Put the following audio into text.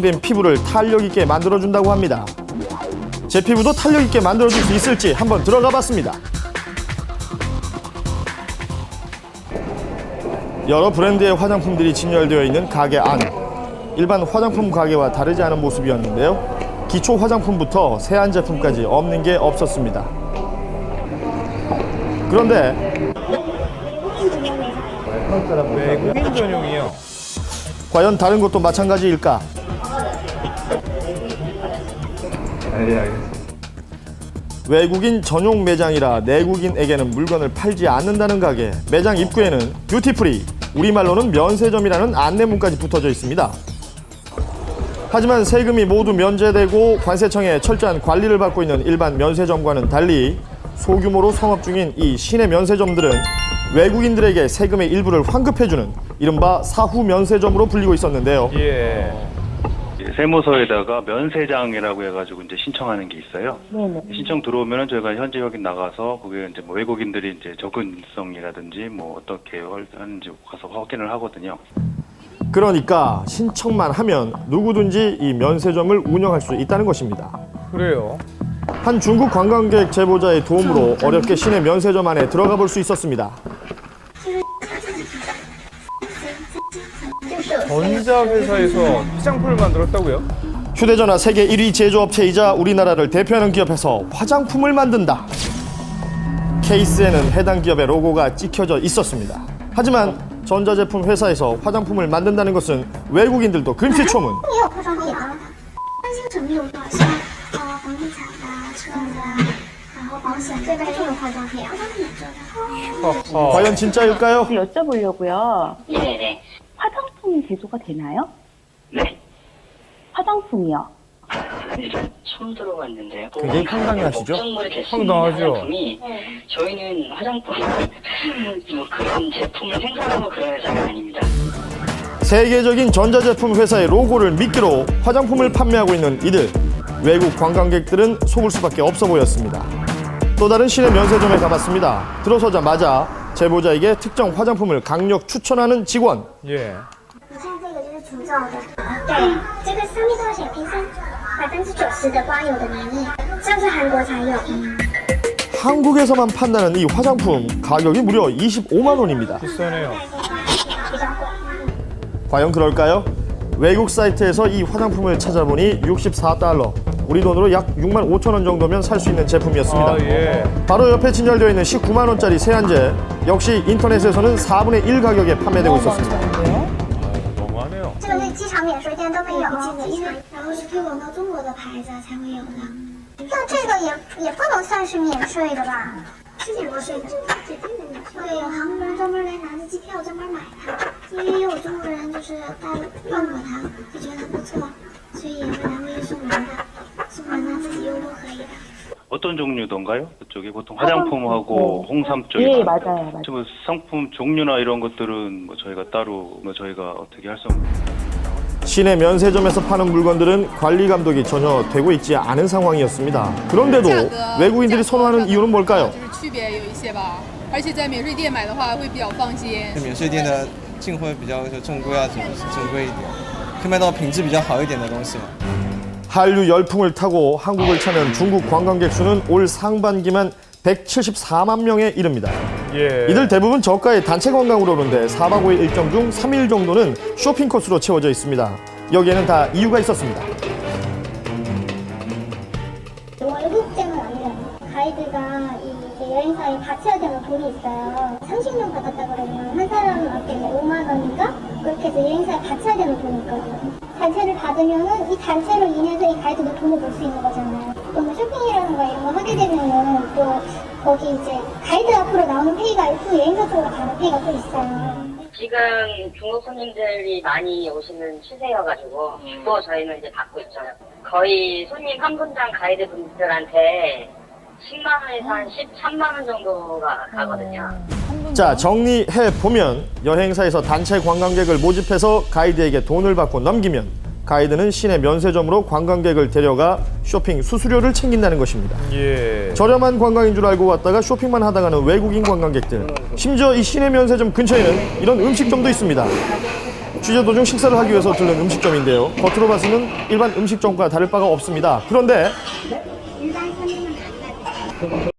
된 피부를 탄력 있게 만들어준다고 합니다. 제 피부도 탄력 있게 만들어줄 수 있을지 한번 들어가 봤습니다. 여러 브랜드의 화장품들이 진열되어 있는 가게 안. 일반 화장품 가게와 다르지 않은 모습이었는데요. 기초 화장품부터 세안 제품까지 없는 게 없었습니다. 그런데 외국인 전용이요. 과연 다른 곳도 마찬가지일까? 네, 알겠습니다. 외국인 전용 매장이라 내국인에게는 물건을 팔지 않는다는 가게. 매장 입구에는 뷰티프리, 우리말로는 면세점이라는 안내문까지 붙어져 있습니다. 하지만 세금이 모두 면제되고 관세청의 철저한 관리를 받고 있는 일반 면세점과는 달리 소규모로 성업 중인 이 시내 면세점들은 외국인들에게 세금의 일부를 환급해주는 이른바 사후 면세점으로 불리고 있었는데요. 예. 세무서에다가 면세장이라고 해가지고 이제 신청하는 게 있어요. 네네. 신청 들어오면은 저희가 현지 확인 나가서 그게 이제 뭐 외국인들이 이제 접근성이라든지 뭐 어떻게 하는지 가서 확인을 하거든요. 그러니까 신청만 하면 누구든지 이 면세점을 운영할 수 있다는 것입니다. 그래요. 한 중국 관광객 제보자의 도움으로 어렵게 시내 면세점 안에 들어가 볼 수 있었습니다. 전자회사에서 화장품을 만들었다고요? 휴대전화 세계 1위 제조업체이자 우리나라를 대표하는 기업에서 화장품을 만든다. 케이스에는 해당 기업의 로고가 찍혀져 있었습니다. 하지만 전자제품 회사에서 화장품을 만든다는 것은 외국인들도 금시초문. 也有化妆品啊，三星整有多像房地产的、车的，然后保险这边就有化妆品，化妆品也做的。 과연 진짜일까요? 여쭤보려고요. 네네네. 화장품 제조가 되나요? 네. 화장품이요. 일단 처음 들어봤는데요. 굉장히 황당해하시죠? 목적물이 될수 황당하죠? 있는 화장품이 저희는 화장품 뭐 그런 제품을 생산하고 그런 회사가 아닙니다. 세계적인 전자제품 회사의 로고를 미끼로 화장품을 판매하고 있는 이들. 외국 관광객들은 속을 수밖에 없어 보였습니다. 또 다른 시내 면세점에 가봤습니다. 들어서자마자 제보자에게 특정 화장품을 강력 추천하는 직원. 예. 你看这个就是除皱的，对，这个上面都有写瓶身90%的刮油的黏液，这是韩国才有。 한국에서만 판다는 이 화장품 가격이 무려 25만 원입니다. 비싸네요. 比较贵。 과연 그럴까요? 외국 사이트에서 이 화장품을 찾아보니 64달러. 우리 돈으로 약 6만 5천 원 정도면 살 수 있는 제품이었습니다. 아, 예. 바로 옆에 진열되어 있는 19만 원짜리 세안제. 역시 인터넷에서는 4분의 1 가격에 판매되고 있었습니다. 너무하네요. 这个机场免税店都没有，因为然后是推广到中国的牌子才会有的。那这个也不能算是免税的吧？是免税的，指定的免税。对，有韩国人专门来拿着机票专门买它，因为也有中国人就是用过它，就觉得很不错，所以也会来回送人的，送人的自己用都可以的。 어떤 종류던가요? 그쪽이 보통 화장품하고 홍삼 쪽이 예, 많아요. 맞아요. 뭐 상품 종류나 이런 것들은 뭐 저희가 따로 뭐 저희가 어떻게 할 수 없는. 시내 면세점에서 파는 물건들은 관리 감독이 전혀 되고 있지 않은 상황이었습니다. 그런데도 외국인들이 선호하는 이유는 뭘까요? 就是区别有一些吧，而且在免税店买的话会比较放心。免税店的进货比较正规啊，正规一点，可以买到品质比较好一点的东西嘛。 한류 열풍을 타고 한국을 찾는 중국 관광객 수는 올 상반기만 174만 명에 이릅니다. 예. 이들 대부분 저가의 단체 관광으로 오는데 4박 5일 일정 중 3일 정도는 쇼핑 코스로 채워져 있습니다. 여기에는 다 이유가 있었습니다. 월급 때문 아니라 가이드가 이제 여행사에 바쳐야 되는 돈이 있어요. 30명 받았다 그러면 한 사람한테 5만 원인가? 그렇게 해서 여행사에 바쳐야 되는 돈이 있거든요. 단체를 받으면은 이 단체로 인해서 이 가이드도 돈을 벌 수 있는 거잖아요. 또 뭐 쇼핑이라든가 이런 거 하게 되면은 또 거기 이제 가이드 앞으로 나오는 페이가 있고 여행사 쪽으로 가는 페이가 또 있어요. 지금 중국 손님들이 많이 오시는 추세여가지고 또 저희는 이제 받고 있죠. 거의 손님 한 분당 가이드 분들한테 10만 원에서 한 13만 원 정도가 가거든요. 자, 정리해 보면 여행사에서 단체 관광객을 모집해서 가이드에게 돈을 받고 넘기면 가이드는 시내 면세점으로 관광객을 데려가 쇼핑 수수료를 챙긴다는 것입니다. 예. 저렴한 관광인 줄 알고 왔다가 쇼핑만 하다가는 외국인 관광객들. 심지어 이 시내 면세점 근처에는 이런 음식점도 있습니다. 취재 도중 식사를 하기 위해서 들른 음식점인데요. 겉으로 봐서는 일반 음식점과 다를 바가 없습니다. 그런데